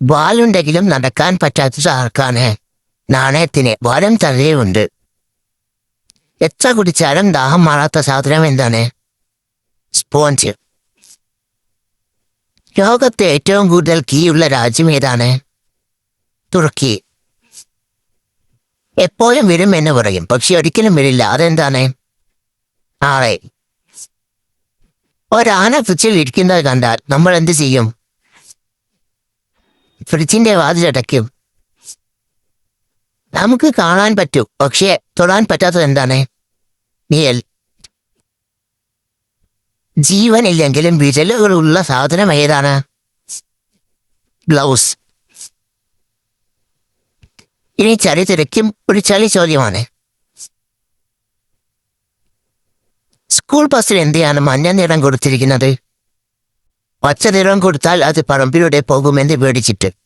വാലുണ്ടെങ്കിലും നടക്കാൻ പറ്റാത്തത് ആർക്കാണ്? നാണയത്തിന് വാലും തലയുമുണ്ട്. എത്ര കുടിച്ചാലും ദാഹം മാറാത്ത സാധനം എന്താണ്? സ്പോഞ്ച്. ലോകത്തെ ഏറ്റവും കൂടുതൽ കീയുള്ള രാജ്യം ഏതാണ്? തുർക്കി. എപ്പോഴും വരും എന്ന് പറയും, പക്ഷെ ഒരിക്കലും വരില്ല, അതെന്താണ്? ആളെ. ഒരാന ഫ്രിഡ്ജിൽ ഇരിക്കുന്നത് കണ്ടാൽ നമ്മൾ എന്ത് ചെയ്യും? ഫ്രിഡ്ജിന്റെ വാതിലടയ്ക്കും. നമുക്ക് കാണാൻ പറ്റും, പക്ഷേ തൊടാൻ പറ്റാത്തത് എന്താണ്? നിഴൽ. ജീവനില്ലെങ്കിലും വിരലുകളുള്ള സാധനം ഏതാണ്? ഗ്ലൗസ്. ഇനി ചളി തിരക്കും ഒരു ചളി ചോദ്യമാണ്. സ്കൂൾ ബസ്സിൽ എന്തിനാണ് മഞ്ഞ നിറം കൊടുത്തിരിക്കുന്നത്? പച്ച നിറം കൊടുത്താൽ അത് പറമ്പിലൂടെ പോകുമെന്ന് പേടിച്ചിട്ട്.